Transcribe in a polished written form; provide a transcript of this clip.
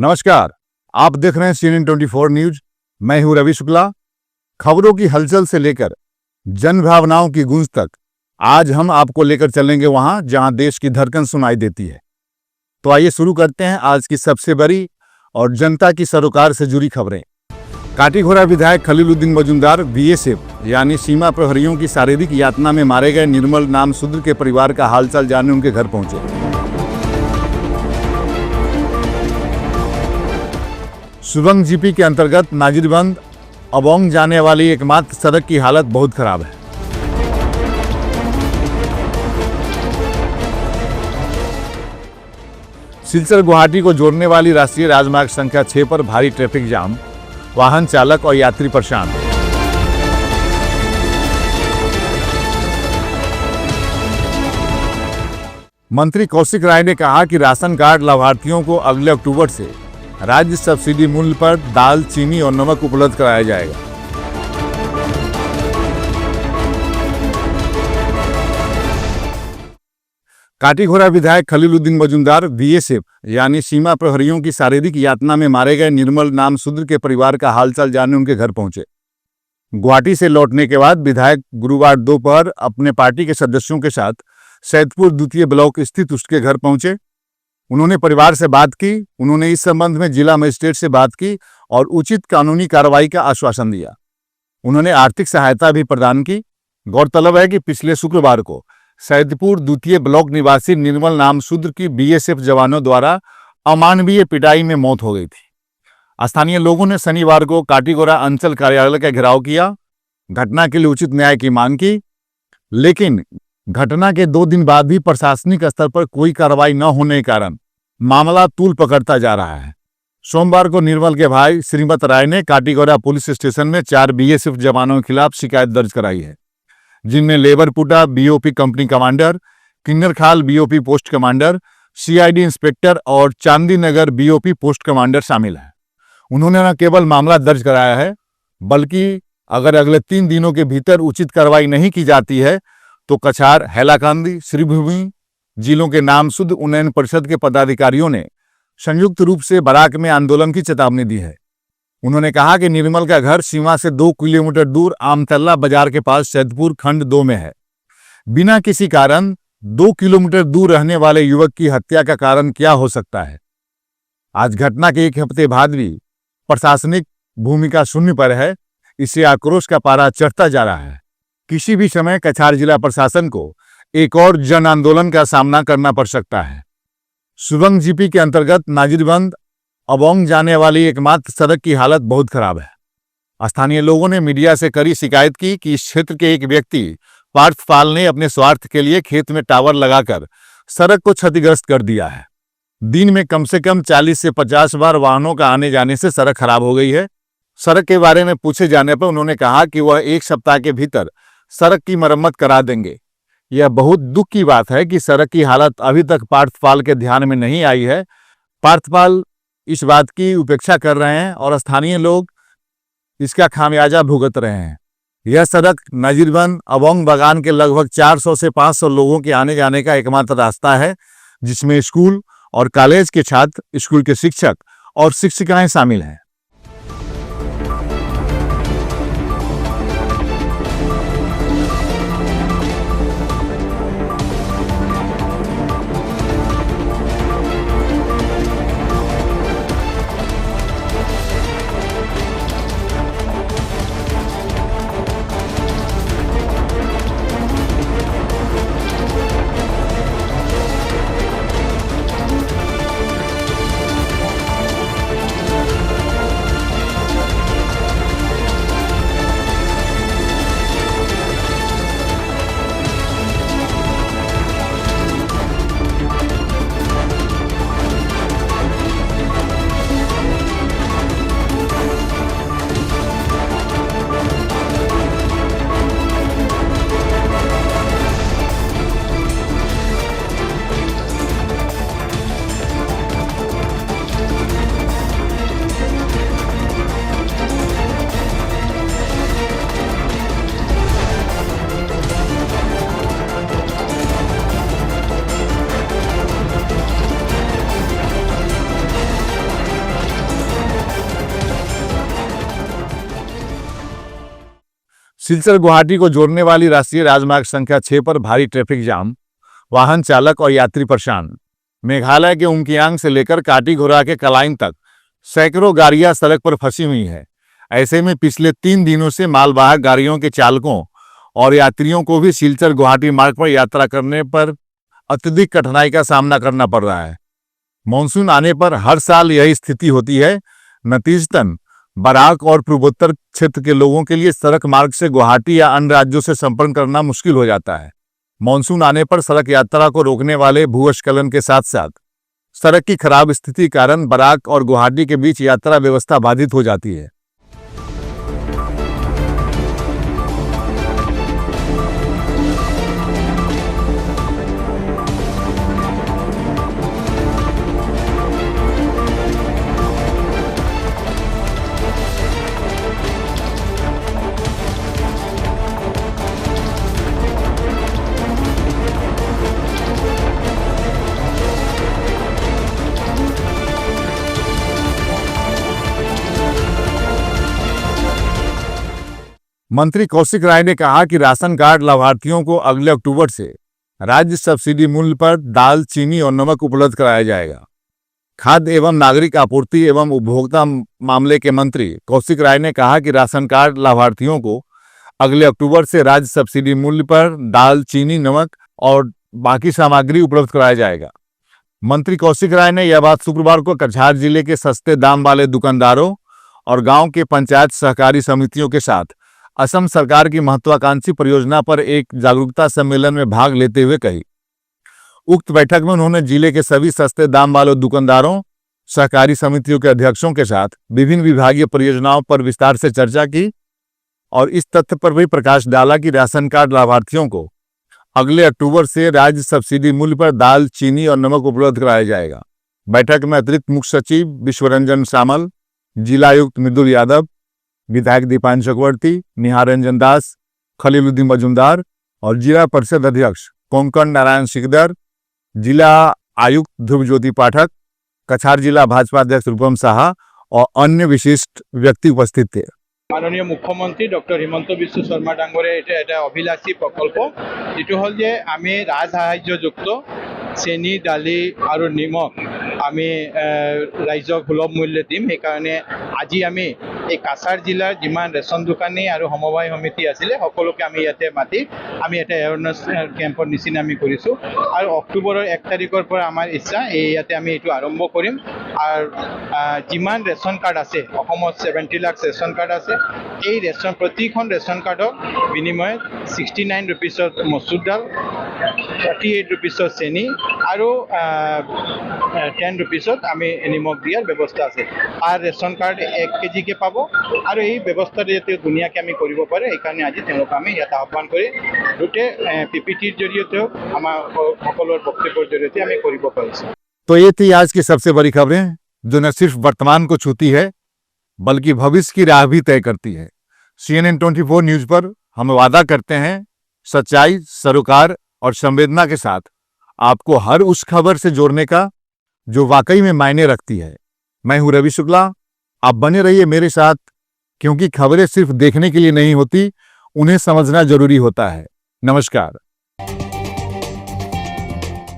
नमस्कार, आप देख रहे हैं CNN 24 न्यूज। मैं हूं रवि शुक्ला। खबरों की हलचल से लेकर जन भावनाओं की गूंज तक आज हम आपको लेकर चलेंगे वहां जहां देश की धड़कन सुनाई देती है। तो आइए शुरू करते हैं आज की सबसे बड़ी और जनता की सरोकार से जुड़ी खबरें। काटीघोड़ा विधायक खलीलुद्दीन मजूमदार BSF यानी सीमा प्रहरियों की शारीरिक यातना में मारे गए निर्मल नाम शूद्र के परिवार का हालचाल जानने उनके घर पहुंचे। सुरंग GP के अंतर्गत नाजिरबंद अबोंग जाने वाली एकमात्र सड़क की हालत बहुत खराब है। सिलचर गुवाहाटी को जोड़ने वाली राष्ट्रीय राजमार्ग संख्या 6 पर भारी ट्रैफिक जाम, वाहन चालक और यात्री परेशान। मंत्री कौशिक राय ने कहा कि राशन कार्ड लाभार्थियों को अगले अक्टूबर से राज्य सब्सिडी मूल्य पर दाल, चीनी और नमक उपलब्ध कराया जाएगा। काटीघोड़ा विधायक खलीलुद्दीन मजूमदार BSF यानी सीमा प्रहरियों की शारीरिक यातना में मारे गए निर्मल नाम शूद्र के परिवार का हालचाल जानने उनके घर पहुंचे। गुवाहाटी से लौटने के बाद विधायक गुरुवार दोपहर अपने पार्टी के सदस्यों के साथ सैदपुर द्वितीय ब्लॉक स्थित उसके घर पहुंचे। उन्होंने परिवार से बात की। उन्होंने इस संबंध में जिला मजिस्ट्रेट से बात की और उचित कानूनी कार्रवाई का आश्वासन दिया। उन्होंने आर्थिक सहायता भी प्रदान की। गौरतलब है कि पिछले शुक्रवार को सैदपुर द्वितीय ब्लॉक निवासी निर्मल नाम शूद्र की BSF जवानों द्वारा अमानवीय पिटाई में मौत हो गई थी। स्थानीय लोगों ने शनिवार को काटीघोड़ा अंचल कार्यालय का घेराव किया, घटना के लिए उचित न्याय की मांग की, लेकिन घटना के 2 दिन बाद भी प्रशासनिक स्तर पर कोई कार्रवाई न होने के कारण मामला तूल पकड़ता जा रहा है। सोमवार को निर्मल के भाई श्रीमत राय ने काटीघोड़ा पुलिस स्टेशन में 4 BSF जवानों के खिलाफ शिकायत दर्ज कराई है, जिनमें लेबरपुटा BOP company commander, Kinnarkhal BOP post commander, CID inspector और चांदी नगर BOP पोस्ट कमांडर शामिल है। उन्होंने न केवल मामला दर्ज कराया है, बल्कि अगर अगले 3 दिनों के भीतर उचित कार्रवाई नहीं की जाती है तो कछार, हैलाकांदी, श्रीभूमि जिलों के नामशुद्ध उन्नयन परिषद के पदाधिकारियों ने संयुक्त रूप से बराक में आंदोलन की चेतावनी दी है। उन्होंने कहा कि निर्मल का घर सीमा से 2 किलोमीटर दूर आमतल्ला बाजार के पास सैदपुर खंड 2 में है। बिना किसी कारण 2 किलोमीटर दूर रहने वाले युवक की हत्या का कारण क्या हो सकता है? आज घटना के 1 हफ्ते बाद भी प्रशासनिक भूमिका शून्य पर है। इससे आक्रोश का पारा चढ़ता जा रहा है। किसी भी समय कछार जिला प्रशासन को एक और जन आंदोलन का सामना करना पड़ सकता है। सुरंग GP के अंतर्गत नाजिरबंद अबोंग जाने वाली एकमात्र सड़क की हालत बहुत खराब है। स्थानीय लोगों ने मीडिया से कड़ी शिकायत की कि इस क्षेत्र के एक व्यक्ति पार्थपाल ने अपने स्वार्थ के लिए खेत में टावर लगाकर सड़क को क्षतिग्रस्त कर दिया है। दिन में कम से कम 40 से 50 बार वाहनों का आने जाने से सड़क खराब हो गई है। सड़क के बारे में पूछे जाने पर उन्होंने कहा कि वह 1 सप्ताह के भीतर सड़क की मरम्मत करा देंगे। यह बहुत दुख की बात है कि सड़क की हालत अभी तक पार्थपाल के ध्यान में नहीं आई है। पार्थपाल इस बात की उपेक्षा कर रहे हैं और स्थानीय लोग इसका खामियाजा भुगत रहे हैं। यह सड़क नाजिरबंद अबोंग बागान के लगभग 400 से 500 लोगों के आने जाने का एकमात्र रास्ता है, जिसमें स्कूल और कॉलेज के छात्र, स्कूल के शिक्षक और शिक्षिकाएं शामिल हैं। सिलचर गुवाहाटी को जोड़ने वाली राष्ट्रीय राजमार्ग संख्या 6 पर भारी ट्रैफिक जाम, वाहन चालक और यात्री परेशान। मेघालय के उमकियांग से लेकर काटीघोरा के कलाइन तक सैकड़ों गाड़ियां सड़क पर फंसी हुई हैं। ऐसे में पिछले 3 दिनों से मालवाहक गाड़ियों के चालकों और यात्रियों को भी सिलचर गुवाहाटी मार्ग पर यात्रा करने पर अत्यधिक कठिनाई का सामना करना पड़ रहा है। मानसून आने पर हर साल यही स्थिति होती है। नतीजतन बराक और पूर्वोत्तर क्षेत्र के लोगों के लिए सड़क मार्ग से गुवाहाटी या अन्य राज्यों से संपर्क करना मुश्किल हो जाता है। मानसून आने पर सड़क यात्रा को रोकने वाले भूस्खलन के साथ साथ सड़क की खराब स्थिति कारण बराक और गुवाहाटी के बीच यात्रा व्यवस्था बाधित हो जाती है। मंत्री कौशिक राय ने कहा कि राशन कार्ड लाभार्थियों को अगले अक्टूबर से राज्य सब्सिडी मूल्य पर दाल, चीनी और नमक उपलब्ध कराया जाएगा। खाद्य एवं नागरिक आपूर्ति एवं उपभोक्ता मामले के मंत्री कौशिक राय ने कहा कि राशन कार्ड लाभार्थियों को अगले अक्टूबर से राज्य सब्सिडी मूल्य पर दाल, चीनी, नमक और बाकी सामग्री उपलब्ध कराया जाएगा। मंत्री कौशिक राय ने यह बात शुक्रवार को कछार जिले के सस्ते दाम वाले दुकानदारों और गांव के पंचायत सहकारी समितियों के साथ असम सरकार की महत्वाकांक्षी परियोजना पर एक जागरूकता सम्मेलन में भाग लेते हुए कही। उक्त बैठक में उन्होंने जिले के सभी सस्ते दाम वाले दुकानदारों, सहकारी समितियों के अध्यक्षों के साथ विभिन्न विभागीय परियोजनाओं पर विस्तार से चर्चा की और इस तथ्य पर भी प्रकाश डाला कि राशन कार्ड लाभार्थियों को अगले अक्टूबर से राज्य सब्सिडी मूल्य पर दाल, चीनी और नमक उपलब्ध कराया जाएगा। बैठक में अतिरिक्त मुख्य सचिव विश्वरंजन सामल, जिलायुक्त मृदुल यादव, विधायक दीपान चक्रवर्ती, निहार रंजन दास, खलीलुद्दीन मजूमदार और जिला परिषद अध्यक्ष कोंकण नारायण सिकदर, जिला आयुक्त ध्रुव ज्योति पाठक, कछार जिला भाजपा अध्यक्ष रूपम साहा और अन्य विशिष्ट व्यक्ति उपस्थित थे। माननीय मुख्यमंत्री डॉक्टर हिमंत बिश्व शर्मा डांगरे এটা অভিলাষী প্রকল্প যেটো হল যে আমি রাজসাহায্যযুক্ত চেনি, দালি আৰু নিমখ আমি ৰাইজক সুলভ মূল্যে দিম। সেইকাৰণে আজি আমি এই কাছাৰ জিলাৰ যিমান ৰেচন দোকানী আৰু সমবায় সমিতি আছিলে সকলোকে আমি ইয়াতে মাতি আমি এটা এৱাৰনেছ কেম্পৰ নিচিনা আমি কৰিছোঁ আৰু অক্টোবৰৰ 1 তাৰিখৰ পৰা আমাৰ ইচ্ছা ইয়াতে আমি এইটো আৰম্ভ কৰিম। আৰু যিমান ৰেচন কাৰ্ড আছে অসমত 70 লাখ ৰেচন কাৰ্ড আছে। এই ৰেচন প্ৰতিখন ৰেচন কাৰ্ডৰ বিনিময়ত 69 रुपीसत মচুৰ দাল, 38 रुपीसत চেনি আৰু 10 रुपीसत আমি নিমখ দিয়াৰ ব্যৱস্থা আছে। আর ৰেচন কাৰ্ড 1 কেজিকে পাব আৰু এই ব্যৱস্থাটো যাতে ধুনীয়াকৈ আমি কৰিব পাৰে সেইকাৰণে আজি তেওঁলোকক আমি ইয়াত আহ্বান কৰি গোটেই পিপিটিৰ জৰিয়তেও আমাৰ সকলৰ বক্তব্যৰ জৰিয়তে আমি কৰিব পাৰিছোঁ। तो ये थी आज की सबसे बड़ी खबरें जो न सिर्फ वर्तमान को छूती है बल्कि भविष्य की राह भी तय करती है। CNN 24 न्यूज पर हम वादा करते हैं सच्चाई, सरोकार और संवेदना के साथ आपको हर उस खबर से जोड़ने का जो वाकई में मायने रखती है। मैं हूं रवि शुक्ला, आप बने रहिए मेरे साथ क्योंकि खबरें सिर्फ देखने के लिए नहीं होती, उन्हें समझना जरूरी होता है। नमस्कार।